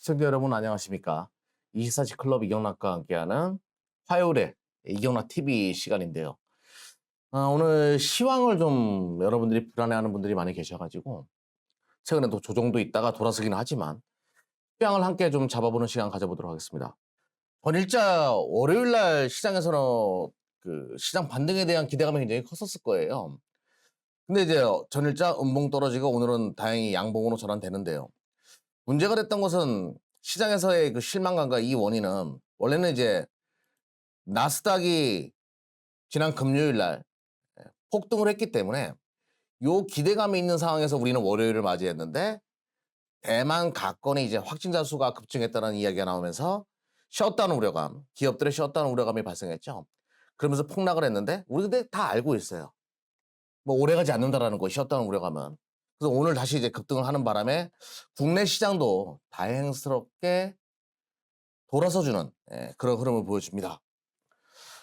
시청자 여러분 안녕하십니까? 24시 클럽 이경락과 함께하는 화요일에 이경락 TV 시간인데요. 오늘 시황을 좀 여러분들이 불안해하는 분들이 많이 계셔가지고 최근에도 조정도 있다가 돌아서긴 하지만 시황을 함께 좀 잡아보는 시간 가져보도록 하겠습니다. 전일자 월요일날 시장에서는 그 시장 반등에 대한 기대감이 굉장히 컸었을 거예요. 근데 이제 전일자 음봉 떨어지고 오늘은 다행히 양봉으로 전환되는데요. 문제가 됐던 것은 시장에서의 그 실망감과 이 원인은 원래는 이제 나스닥이 지난 금요일 날 폭등을 했기 때문에 요 기대감이 있는 상황에서 우리는 월요일을 맞이했는데 대만 가건이 이제 확진자 수가 급증했다는 이야기가 나오면서 셧다운 우려감, 기업들의 셧다운 우려감이 발생했죠. 그러면서 폭락을 했는데 우리 근데 다 알고 있어요. 뭐 오래가지 않는다라는 거 셧다운 우려감은. 그래서 오늘 다시 이제 급등을 하는 바람에 국내 시장도 다행스럽게 돌아서주는 그런 흐름을 보여줍니다.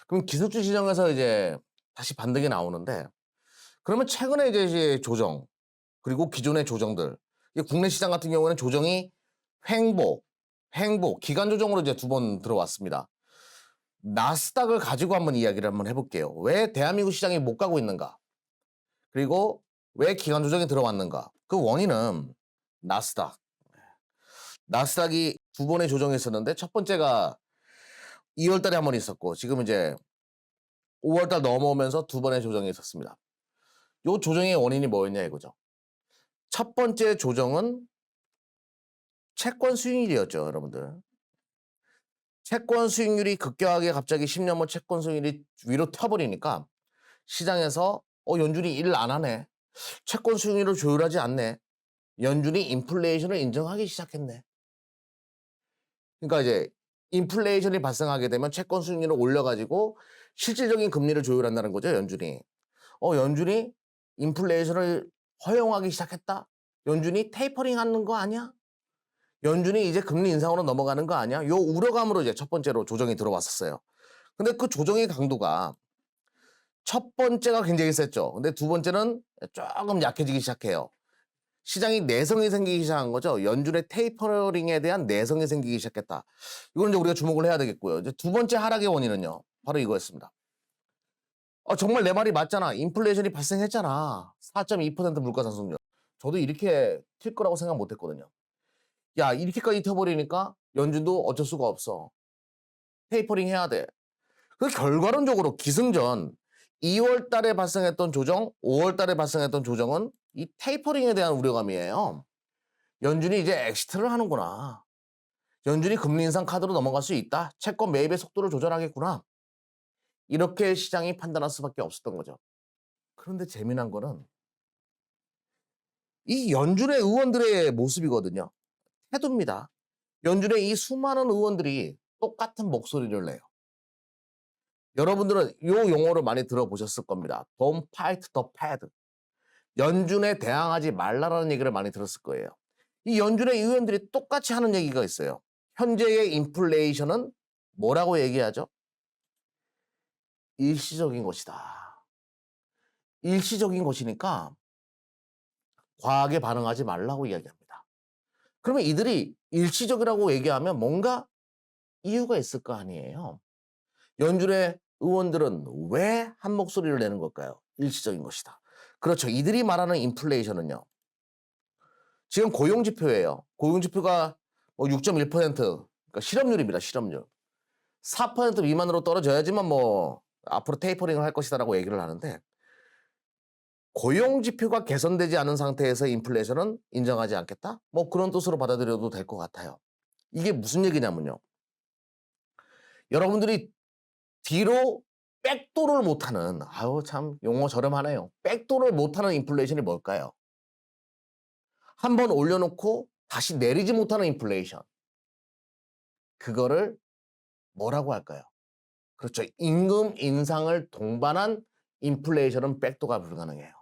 그럼 기술주 시장에서 이제 다시 반등이 나오는데 그러면 최근에 이제 조정 그리고 기존의 조정들 국내 시장 같은 경우에는 조정이 횡보, 기간 조정으로 이제 2번 들어왔습니다. 나스닥을 가지고 한번 이야기를 한번 해볼게요. 왜 대한민국 시장이 못 가고 있는가? 그리고 왜 기간 조정이 들어왔는가? 그 원인은 나스닥이 2번의 조정이 있었는데 첫 번째가 2월 달에 한 번 있었고 지금 이제 5월 달 넘어오면서 2번의 조정이 있었습니다. 요 조정의 원인이 뭐였냐 이거죠. 첫 번째 조정은 채권 수익률이었죠, 여러분들. 채권 수익률이 급격하게 갑자기 10년물 채권 수익률이 위로 튀어버리니까 시장에서 연준이 일 안 하네. 채권 수익률을 조율하지 않네. 연준이 인플레이션을 인정하기 시작했네. 그러니까 이제 인플레이션이 발생하게 되면 채권 수익률을 올려가지고 실질적인 금리를 조율한다는 거죠, 연준이. 연준이 인플레이션을 허용하기 시작했다? 연준이 테이퍼링 하는 거 아니야? 연준이 이제 금리 인상으로 넘어가는 거 아니야? 요 우려감으로 이제 첫 번째로 조정이 들어왔었어요. 근데 그 조정의 강도가 첫 번째가 굉장히 셌죠. 근데 두 번째는 조금 약해지기 시작해요. 시장이 내성이 생기기 시작한 거죠. 연준의 테이퍼링에 대한 내성이 생기기 시작했다. 이건 이제 우리가 주목을 해야 되겠고요. 이제 두 번째 하락의 원인은요. 바로 이거였습니다. 정말 내 말이 맞잖아. 인플레이션이 발생했잖아. 4.2% 물가 상승률. 저도 이렇게 튈 거라고 생각 못 했거든요. 야, 이렇게까지 튀어버리니까 연준도 어쩔 수가 없어. 테이퍼링 해야 돼. 그 결과론적으로 기승전 2월 달에 발생했던 조정, 5월 달에 발생했던 조정은 이 테이퍼링에 대한 우려감이에요. 연준이 이제 엑시트를 하는구나. 연준이 금리 인상 카드로 넘어갈 수 있다. 채권 매입의 속도를 조절하겠구나. 이렇게 시장이 판단할 수밖에 없었던 거죠. 그런데 재미난 거는 이 연준의 의원들의 모습이거든요. 태도입니다. 연준의 이 수많은 의원들이 똑같은 목소리를 내요. 여러분들은 이 용어를 많이 들어보셨을 겁니다. Don't fight the Fed. 연준에 대항하지 말라라는 얘기를 많이 들었을 거예요. 이 연준의 의원들이 똑같이 하는 얘기가 있어요. 현재의 인플레이션은 뭐라고 얘기하죠? 일시적인 것이다. 일시적인 것이니까 과하게 반응하지 말라고 이야기합니다. 그러면 이들이 일시적이라고 얘기하면 뭔가 이유가 있을 거 아니에요. 연준의 의원들은 왜 한 목소리를 내는 걸까요? 일시적인 것이다. 그렇죠. 이들이 말하는 인플레이션은요. 지금 고용지표예요. 고용지표가 6.1%, 그러니까 실업률입니다. 실업률. 4% 미만으로 떨어져야지만 앞으로 테이퍼링을 할 것이다라고 얘기를 하는데 고용지표가 개선되지 않은 상태에서 인플레이션은 인정하지 않겠다? 그런 뜻으로 받아들여도 될 것 같아요. 이게 무슨 얘기냐면요. 여러분들이 뒤로 백도를 못하는 참 용어 저렴하네요. 백도를 못하는 인플레이션이 뭘까요? 한번 올려놓고 다시 내리지 못하는 인플레이션. 그거를 뭐라고 할까요? 그렇죠. 임금 인상을 동반한 인플레이션은 백도가 불가능해요.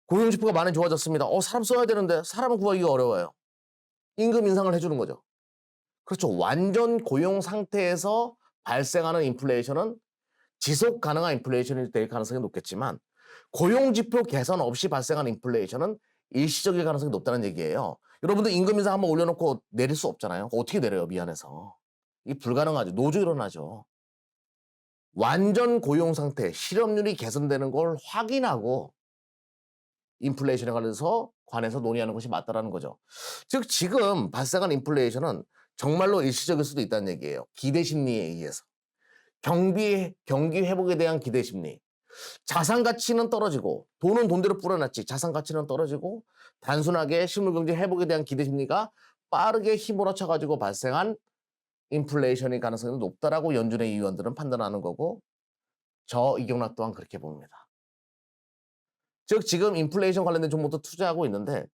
고용지표가 많이 좋아졌습니다. 사람 써야 되는데 사람을 구하기가 어려워요. 임금 인상을 해주는 거죠. 그렇죠. 완전 고용 상태에서 발생하는 인플레이션은 지속 가능한 인플레이션이 될 가능성이 높겠지만 고용지표 개선 없이 발생하는 인플레이션은 일시적일 가능성이 높다는 얘기예요. 여러분들 임금 인상 한번 올려놓고 내릴 수 없잖아요. 어떻게 내려요? 미안해서. 이게 불가능하죠. 노조 일어나죠. 완전 고용 상태, 실업률이 개선되는 걸 확인하고 인플레이션에 관해서 논의하는 것이 맞다라는 거죠. 즉 지금 발생한 인플레이션은 정말로 일시적일 수도 있다는 얘기예요. 기대 심리에 의해서. 경기 회복에 대한 기대 심리. 자산 가치는 떨어지고 돈은 돈대로 뿌려놨지 자산 가치는 떨어지고 단순하게 실물 경제 회복에 대한 기대 심리가 빠르게 힘몰아쳐 가지고 발생한 인플레이션의 가능성이 높다라고 연준의 위원들은 판단하는 거고 저 이경락 또한 그렇게 봅니다. 즉 지금 인플레이션 관련된 종목도 투자하고 있는데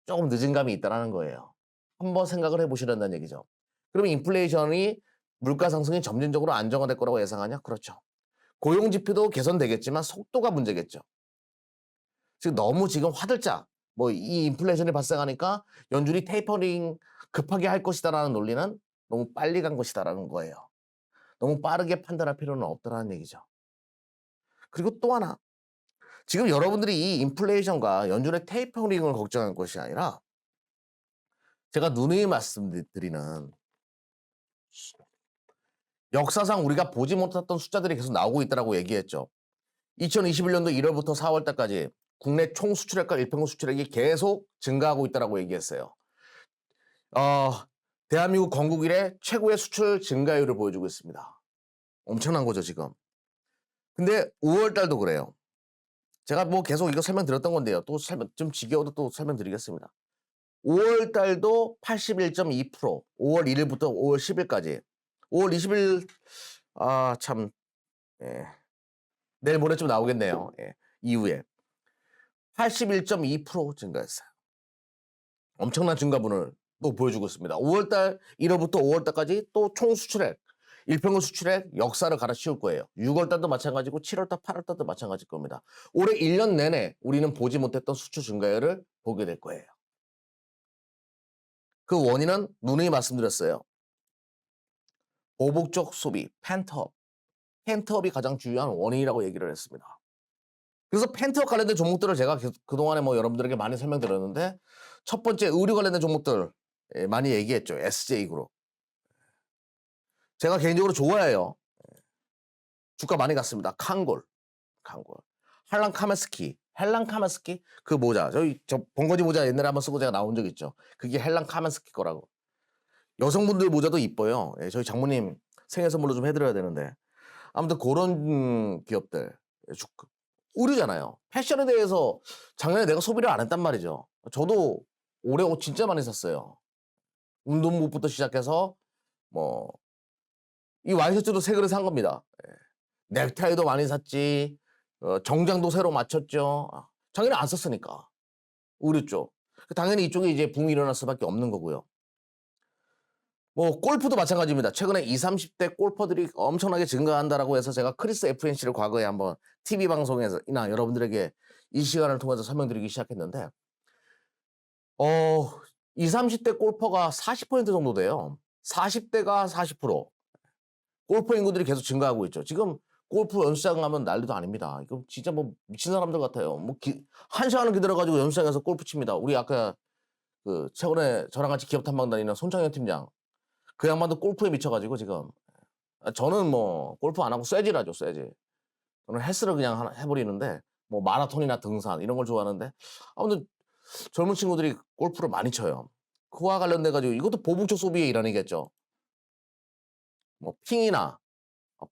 조금 늦은 감이 있다는 거예요. 한번 생각을 해보시란다는 얘기죠. 그러면 인플레이션이 물가 상승이 점진적으로 안정화될 거라고 예상하냐? 그렇죠. 고용 지표도 개선되겠지만 속도가 문제겠죠. 즉 너무 지금 화들짝 이 인플레이션이 발생하니까 연준이 테이퍼링 급하게 할 것이다라는 논리는 너무 빨리 간 것이다라는 거예요. 너무 빠르게 판단할 필요는 없다라는 얘기죠. 그리고 또 하나 지금 여러분들이 이 인플레이션과 연준의 테이퍼링을 걱정할 것이 아니라 제가 누누이 말씀드리는 역사상 우리가 보지 못했던 숫자들이 계속 나오고 있다고 얘기했죠. 2021년도 1월부터 4월 달까지 국내 총 수출액과 일평균 수출액이 계속 증가하고 있다고 얘기했어요. 대한민국 건국 이래 최고의 수출 증가율을 보여주고 있습니다. 엄청난 거죠 지금. 근데 5월 달도 그래요. 제가 계속 이거 설명드렸던 건데요. 또 좀 지겨워도 또 설명드리겠습니다. 5월 달도 81.2%, 5월 1일부터 5월 10일까지. 5월 20일 내일 모레쯤 나오겠네요. 이후에 81.2% 증가했어요. 엄청난 증가분을 또 보여주고 있습니다. 5월달 1월부터 5월달까지 또 총 수출액, 일평균 수출액 역사를 갈아치울 거예요. 6월달도 마찬가지고 7월달, 8월달도 마찬가지일 겁니다. 올해 1년 내내 우리는 보지 못했던 수출 증가율을 보게 될 거예요. 그 원인은 누누이 말씀드렸어요. 보복적 소비, 펜트업이 가장 중요한 원인이라고 얘기를 했습니다. 그래서 펜트업 관련된 종목들을 제가 그동안에 여러분들에게 많이 설명드렸는데 첫 번째 의류 관련된 종목들 많이 얘기했죠. SJ그룹. 제가 개인적으로 좋아해요. 주가 많이 갔습니다. 칸골. 헬랑 카메스키 그 모자. 저 번거지 모자 옛날에 한번 쓰고 제가 나온 적 있죠. 그게 헬랑 카메스키 거라고. 여성분들 모자도 이뻐요. 저희 장모님 생일 선물로 좀 해드려야 되는데. 아무튼 그런 기업들. 의류잖아요. 패션에 대해서 작년에 내가 소비를 안 했단 말이죠. 저도 올해 옷 진짜 많이 샀어요. 운동복부터 시작해서 이 와이셔츠도 새 그릇 산 겁니다. 넥타이도 많이 샀지. 정장도 새로 맞췄죠. 작년에 안 썼으니까. 의류 쪽. 당연히 이쪽에 이제 붐이 일어날 수밖에 없는 거고요. 골프도 마찬가지입니다. 최근에 20, 30대 골퍼들이 엄청나게 증가한다라고 해서 제가 크리스 FNC를 과거에 한번 TV 방송에서나 여러분들에게 이 시간을 통해서 설명드리기 시작했는데 20, 30대 골퍼가 40% 정도 돼요. 40대가 40%. 골퍼 인구들이 계속 증가하고 있죠. 지금 골프 연습장 가면 난리도 아닙니다. 이거 진짜 미친 사람들 같아요. 1시간을 기다려가지고 연습장에서 골프 칩니다. 우리 아까 최근에 저랑 같이 기업 탐방 다니는 손창현 팀장. 그 양반도 골프에 미쳐가지고 지금. 저는 골프 안 하고 쇠질하죠, 쇠질. 저는 헬스를 그냥 해버리는데 마라톤이나 등산 이런 걸 좋아하는데 아무튼 젊은 친구들이 골프를 많이 쳐요. 그와 관련돼가지고 이것도 보복적 소비의 일환이겠죠. 핑이나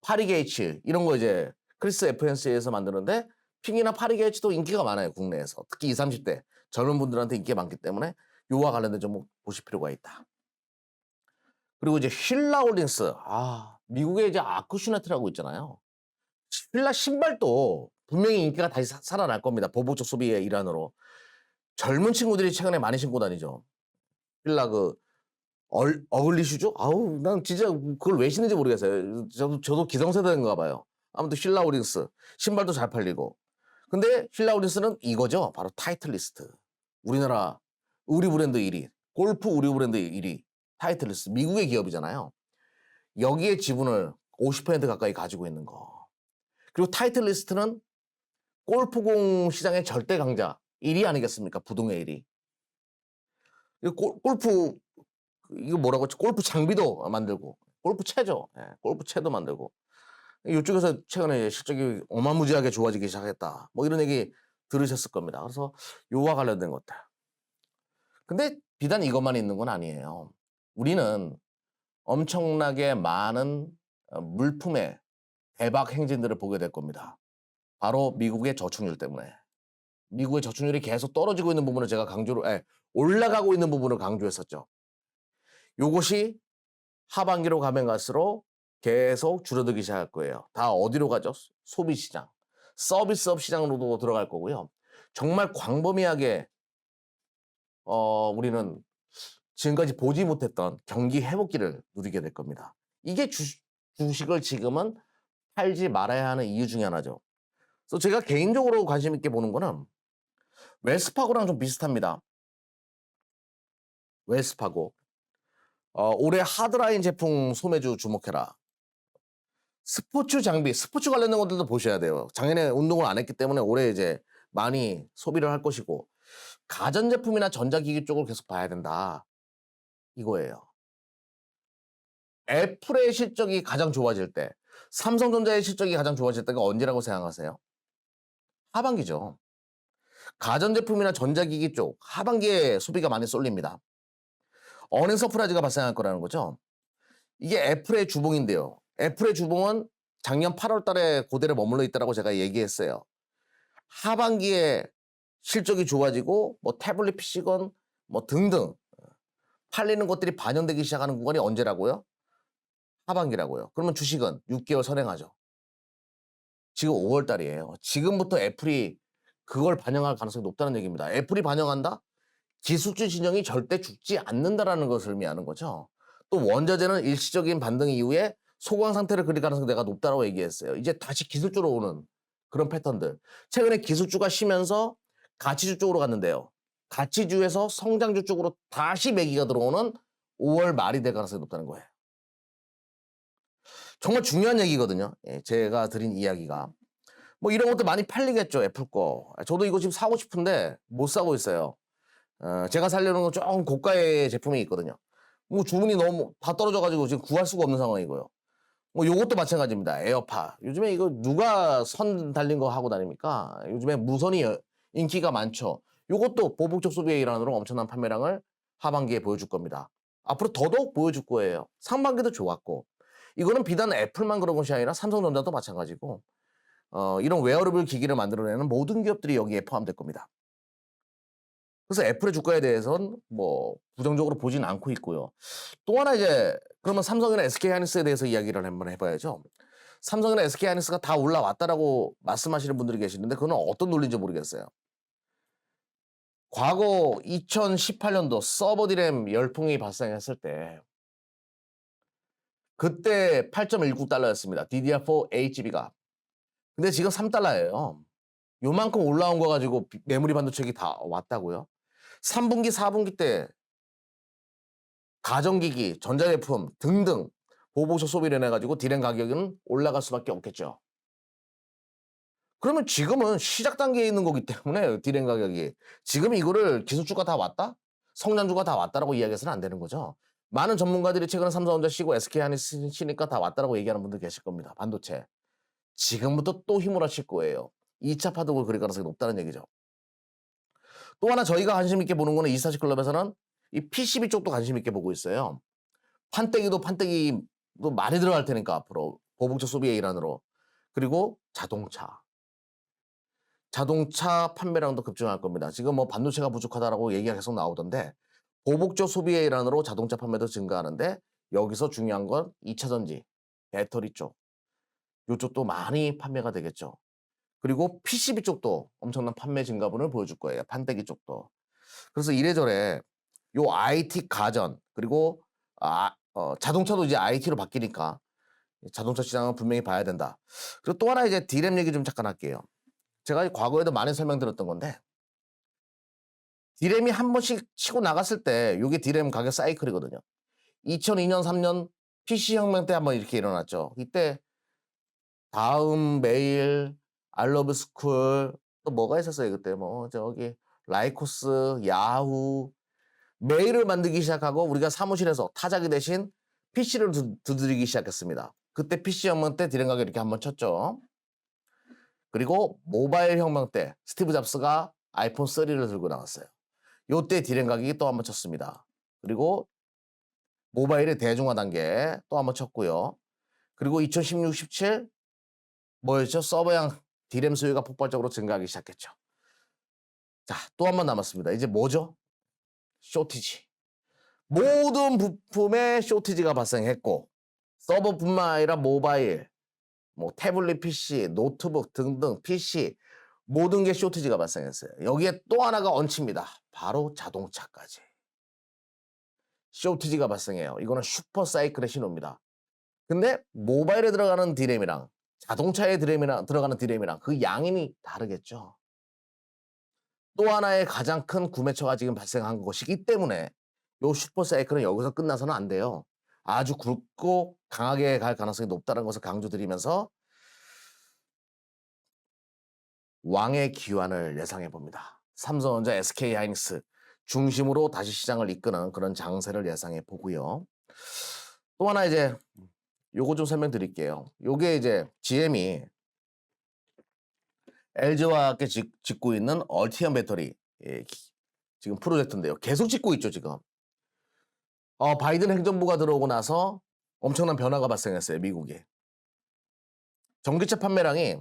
파리게이츠 이런 거 이제 크리스 FNC에서 만드는데 핑이나 파리게이츠도 인기가 많아요. 국내에서. 특히 20, 30대 젊은 분들한테 인기가 많기 때문에 요와 관련된 종목 보실 필요가 있다. 그리고 이제 힐라홀딩스. 미국에 이제 아쿠슈네트라고 있잖아요. 힐라 신발도 분명히 인기가 다시 살아날 겁니다. 보복적 소비의 일환으로. 젊은 친구들이 최근에 많이 신고 다니죠. 힐라 어글리 슈즈? 난 진짜 그걸 왜 신는지 모르겠어요. 저도 기성세대인가 봐요. 아무튼 힐라홀딩스. 신발도 잘 팔리고. 근데 힐라홀딩스는 이거죠. 바로 타이틀리스트. 우리나라 의류 브랜드 1위. 골프 의류 브랜드 1위. 타이틀리스트. 미국의 기업이잖아요. 여기에 지분을 50% 가까이 가지고 있는 거. 그리고 타이틀리스트는 골프공 시장의 절대 강자 1위 아니겠습니까? 부동의 1위. 이거 골프 이거 뭐라고 했지? 골프 장비도 만들고 골프채죠. 예. 골프채도 만들고. 요쪽에서 최근에 실적이 어마무지하게 좋아지기 시작했다. 뭐 이런 얘기 들으셨을 겁니다. 그래서 요와 관련된 것들. 근데 비단 이것만 있는 건 아니에요. 우리는 엄청나게 많은 물품의 대박 행진들을 보게 될 겁니다. 바로 미국의 저축률 때문에. 미국의 저축률이 계속 떨어지고 있는 부분을 제가 올라가고 있는 부분을 강조했었죠. 요것이 하반기로 가면 갈수록 계속 줄어들기 시작할 거예요. 다 어디로 가죠? 소비 시장, 서비스업 시장으로도 들어갈 거고요. 정말 광범위하게 우리는 지금까지 보지 못했던 경기 회복기를 누리게 될 겁니다. 이게 주식을 지금은 팔지 말아야 하는 이유 중에 하나죠. 그래서 제가 개인적으로 관심 있게 보는 거는 웰스파고랑 좀 비슷합니다. 웰스파고. 올해 하드라인 제품 소매주 주목해라. 스포츠 장비, 스포츠 관련된 것들도 보셔야 돼요. 작년에 운동을 안 했기 때문에 올해 이제 많이 소비를 할 것이고, 가전제품이나 전자기기 쪽을 계속 봐야 된다. 이거예요. 애플의 실적이 가장 좋아질 때, 삼성전자의 실적이 가장 좋아질 때가 언제라고 생각하세요? 하반기죠. 가전제품이나 전자기기 쪽, 하반기에 소비가 많이 쏠립니다. 어닝 서프라이즈가 발생할 거라는 거죠. 이게 애플의 주봉인데요. 애플의 주봉은 작년 8월 달에 고대를 머물러 있다라고 제가 얘기했어요. 하반기에 실적이 좋아지고 뭐 태블릿 PC건 뭐 등등 팔리는 것들이 반영되기 시작하는 구간이 언제라고요? 하반기라고요. 그러면 주식은 6개월 선행하죠. 지금 5월 달이에요. 지금부터 애플이 그걸 반영할 가능성이 높다는 얘기입니다. 애플이 반영한다? 기술주 진영이 절대 죽지 않는다라는 것을 의미하는 거죠. 또 원자재는 일시적인 반등 이후에 소강 상태를 그릴 가능성이 내가 높다고 얘기했어요. 이제 다시 기술주로 오는 그런 패턴들. 최근에 기술주가 쉬면서 가치주 쪽으로 갔는데요. 가치주에서 성장주 쪽으로 다시 매기가 들어오는 5월 말이 될 가능성이 높다는 거예요. 정말 중요한 얘기거든요. 예, 제가 드린 이야기가. 뭐 이런 것도 많이 팔리겠죠. 애플 거. 저도 이거 지금 사고 싶은데 못 사고 있어요. 제가 살려는 건 조금 고가의 제품이 있거든요. 뭐 주문이 너무 다 떨어져가지고 지금 구할 수가 없는 상황이고요. 뭐 요것도 마찬가지입니다. 에어팟. 요즘에 이거 누가 선 달린 거 하고 다닙니까? 요즘에 무선이 인기가 많죠. 요것도 보복적 소비의 일환으로 엄청난 판매량을 하반기에 보여줄 겁니다. 앞으로 더더욱 보여줄 거예요. 상반기도 좋았고. 이거는 비단 애플만 그런 것이 아니라 삼성전자도 마찬가지고 이런 웨어러블 기기를 만들어내는 모든 기업들이 여기에 포함될 겁니다. 그래서 애플의 주가에 대해서는 뭐 부정적으로 보진 않고 있고요. 또 하나 이제 그러면 삼성이나 SK하이닉스에 대해서 이야기를 한번 해봐야죠. 삼성이나 SK하이닉스가 다 올라왔다라고 말씀하시는 분들이 계시는데 그건 어떤 논리인지 모르겠어요. 과거 2018년도 서버 디램 열풍이 발생했을 때 그때 8.19달러였습니다. DDR4 8GB가. 근데 지금 3달러예요. 요만큼 올라온 거 가지고 메모리 반도체기 다 왔다고요? 3분기, 4분기 때 가전기기, 전자제품 등등 보복적 소비를 인해가지고 디램 가격은 올라갈 수밖에 없겠죠. 그러면 지금은 시작 단계에 있는 거기 때문에 디램 가격이 지금 이거를 기술주가 다 왔다? 성장주가 다 왔다라고 이야기해서는 안 되는 거죠. 많은 전문가들이 최근에 삼성전자 쉬고 SK하이닉스 쉬니까 다 왔다라고 얘기하는 분들 계실 겁니다. 반도체. 지금부터 또 힘을 하실 거예요. 2차 파동을 그릴 가능성이 높다는 얘기죠. 또 하나 저희가 관심 있게 보는 거는 24시 클럽에서는 이 PCB 쪽도 관심 있게 보고 있어요. 판때기도 많이 들어갈 테니까 앞으로 보복적 소비의 일환으로. 그리고 자동차. 자동차 판매량도 급증할 겁니다. 지금 뭐 반도체가 부족하다라고 얘기가 계속 나오던데 보복적 소비의 일환으로 자동차 판매도 증가하는데 여기서 중요한 건 2차 전지, 배터리 쪽. 요쪽도 많이 판매가 되겠죠. 그리고 PCB 쪽도 엄청난 판매 증가분을 보여줄 거예요. 판때기 쪽도. 그래서 이래저래 요 IT 가전 그리고 자동차도 이제 IT로 바뀌니까 자동차 시장은 분명히 봐야 된다. 그리고 또 하나 이제 디램 얘기 좀 잠깐 할게요. 제가 과거에도 많이 설명드렸던 건데 디램이 한 번씩 치고 나갔을 때 요게 디램 가격 사이클이거든요. 2002년, 3년 PC 혁명 때 한번 이렇게 일어났죠. 이때 다음, 메일, 알러브스쿨 또 뭐가 있었어요 그때 뭐 저기 라이코스, 야후 메일을 만들기 시작하고 우리가 사무실에서 타자기 대신 PC를 두드리기 시작했습니다. 그때 PC 혁명 때 디램 가격 이렇게 한번 쳤죠. 그리고 모바일 혁명 때 스티브 잡스가 아이폰 3를 들고 나왔어요. 요때 디램 가격이 또 한번 쳤습니다. 그리고 모바일의 대중화 단계 또 한번 쳤고요. 그리고 2016, 17 뭐였죠? 서버형 디램 수요가 폭발적으로 증가하기 시작했죠. 자, 또 한 번 남았습니다. 이제 뭐죠? 쇼티지. 모든 부품에 쇼티지가 발생했고 서버뿐만 아니라 모바일, 뭐 태블릿 PC, 노트북 등등 PC 모든 게 쇼티지가 발생했어요. 여기에 또 하나가 얹힙니다. 바로 자동차까지. 쇼티지가 발생해요. 이거는 슈퍼 사이클의 신호입니다. 근데 모바일에 들어가는 디램이랑 자동차에 들어가는 디램이랑 그 양이 다르겠죠. 또 하나의 가장 큰 구매처가 지금 발생한 것이기 때문에 요 슈퍼 사이클은 여기서 끝나서는 안 돼요. 아주 굵고 강하게 갈 가능성이 높다는 것을 강조드리면서 왕의 기환을 예상해 봅니다. 삼성전자, SK하이닉스 중심으로 다시 시장을 이끄는 그런 장세를 예상해 보고요. 또 하나 이제 요거 좀 설명드릴게요. 요게 이제 GM이 LG와 함께 짓고 있는 얼티엄 배터리 지금 프로젝트인데요. 계속 짓고 있죠, 지금. 바이든 행정부가 들어오고 나서 엄청난 변화가 발생했어요, 미국에. 전기차 판매량이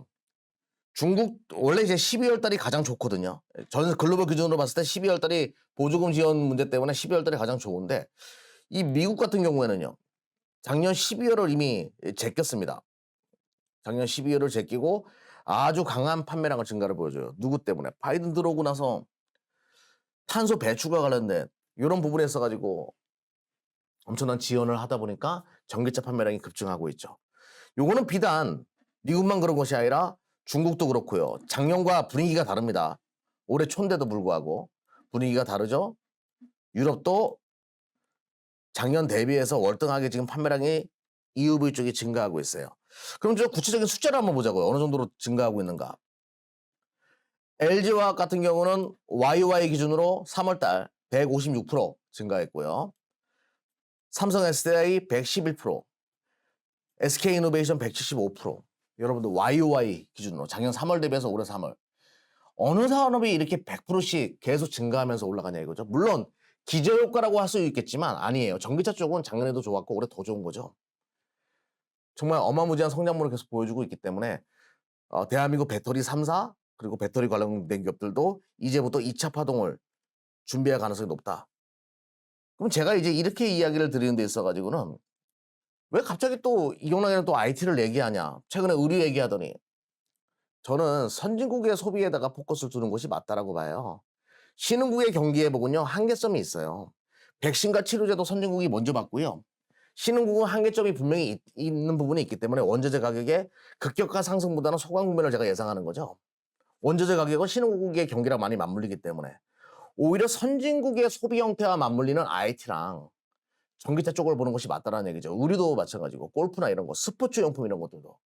중국 원래 이제 12월 달이 가장 좋거든요. 전 글로벌 기준으로 봤을 때 12월 달이 보조금 지원 문제 때문에 12월 달이 가장 좋은데 이 미국 같은 경우에는요. 작년 12월을 이미 제꼈습니다. 작년 12월을 제끼고 아주 강한 판매량을 증가를 보여줘요. 누구 때문에? 바이든 들어오고 나서 탄소 배출과 관련된 이런 부분에 있어가지고 엄청난 지원을 하다 보니까 전기차 판매량이 급증하고 있죠. 요거는 비단 미국만 그런 것이 아니라 중국도 그렇고요. 작년과 분위기가 다릅니다. 올해 초인데도 불구하고 분위기가 다르죠. 유럽도 작년 대비해서 월등하게 지금 판매량이 EUV 쪽이 증가하고 있어요. 그럼 저 구체적인 숫자를 한번 보자고요. 어느 정도로 증가하고 있는가. LG화학 같은 경우는 YOY 기준으로 3월달 156% 증가했고요. 삼성 SDI 111%, SK이노베이션 175%. 여러분들 YOY 기준으로 작년 3월 대비해서 올해 3월. 어느 산업이 이렇게 100%씩 계속 증가하면서 올라가냐 이거죠. 물론 기저효과라고 할 수 있겠지만 아니에요. 전기차 쪽은 작년에도 좋았고 올해 더 좋은 거죠. 정말 어마무지한 성장률을 계속 보여주고 있기 때문에 대한민국 배터리 3사 그리고 배터리 관련된 기업들도 이제부터 2차 파동을 준비할 가능성이 높다. 그럼 제가 이제 이렇게 이야기를 드리는 데 있어가지고는 왜 갑자기 또 이경락이는 또 IT를 얘기하냐. 최근에 의류 얘기하더니 저는 선진국의 소비에다가 포커스를 두는 것이 맞다라고 봐요. 신흥국의 경기 회복은요 한계점이 있어요. 백신과 치료제도 선진국이 먼저 받고요. 신흥국은 한계점이 분명히 있는 부분이 있기 때문에 원자재 가격의 급격한 상승보다는 소강 국면을 제가 예상하는 거죠. 원자재 가격은 신흥국의 경기랑 많이 맞물리기 때문에 오히려 선진국의 소비 형태와 맞물리는 IT랑 전기차 쪽을 보는 것이 맞다라는 얘기죠. 의류도 마찬가지고 골프나 이런 거, 스포츠 용품 이런 것들도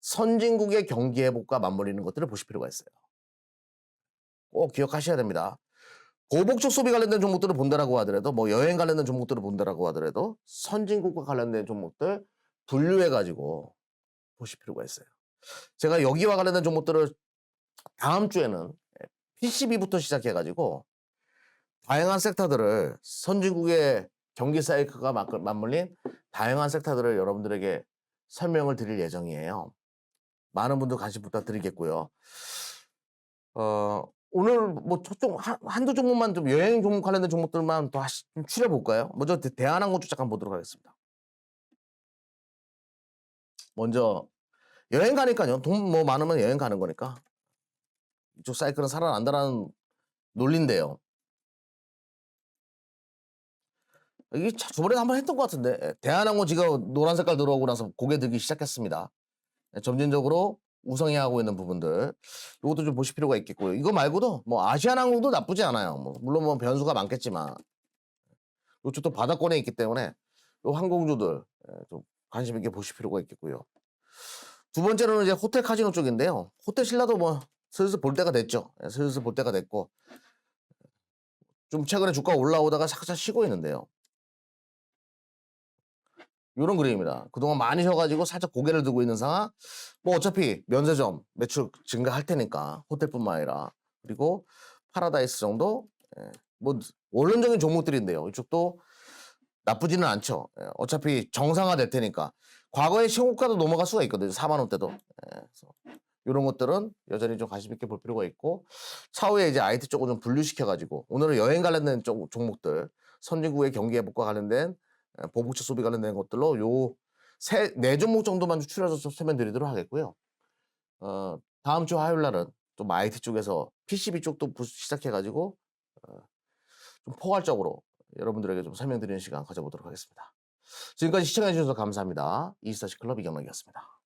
선진국의 경기 회복과 맞물리는 것들을 보실 필요가 있어요. 꼭 기억하셔야 됩니다. 고복적 소비 관련된 종목들을 본다라고 하더라도 뭐 여행 관련된 종목들을 본다라고 하더라도 선진국과 관련된 종목들 분류해가지고 보실 필요가 있어요. 제가 여기와 관련된 종목들을 다음 주에는 PCB부터 시작해가지고 다양한 섹터들을 선진국의 경기 사이클과 맞물린 다양한 섹터들을 여러분들에게 설명을 드릴 예정이에요. 많은 분들 관심 부탁드리겠고요. 오늘 뭐 한두 종목만 좀 여행 종목 관련된 종목들만 더 좀 추려볼까요? 먼저 대한항공 쪽 잠깐 보도록 하겠습니다. 먼저 여행 가니까요. 돈 뭐 많으면 여행 가는 거니까 이쪽 사이클은 살아난다라는 논리인데요. 이게 저번에 한번 했던 것 같은데 대한항공 지금 노란 색깔 들어오고 나서 고개 들기 시작했습니다. 점진적으로 우상향하고 있는 부분들 이것도 좀 보실 필요가 있겠고요. 이거 말고도 뭐 아시아나항공도 나쁘지 않아요. 뭐 물론 뭐 변수가 많겠지만 이쪽도 바닥권에 있기 때문에 이 항공주들 좀 관심 있게 보실 필요가 있겠고요. 두 번째로는 이제 호텔 카지노 쪽인데요. 호텔 신라도 뭐 슬슬 볼 때가 됐죠. 슬슬 볼 때가 됐고 좀 최근에 주가가 올라오다가 살짝 쉬고 있는데요. 요런 그림입니다. 그동안 많이 쉬어 가지고 살짝 고개를 들고 있는 상황. 뭐 어차피 면세점 매출 증가할 테니까 호텔뿐만 아니라. 그리고 파라다이스 정도 뭐 원론적인 종목들인데요. 이쪽도 나쁘지는 않죠. 어차피 정상화될 테니까. 과거의 신고가도 넘어갈 수가 있거든요. 4만 원대도. 그래서 요런 것들은 여전히 좀 관심 있게 볼 필요가 있고 차후에 이제 IT 쪽을 좀 분류시켜 가지고 오늘은 여행 관련된 종목들 선진국의 경기 회복과 관련된 보복지 소비 관련된 것들로 요 네 종목 정도만 추려서 좀 설명드리도록 하겠고요. 다음 주 화요일 날은 좀 IT 쪽에서 PCB 쪽도 시작해 가지고 좀 포괄적으로 여러분들에게 좀 설명드리는 시간 가져보도록 하겠습니다. 지금까지 시청해 주셔서 감사합니다. 이스타시 클럽 이경락이었습니다.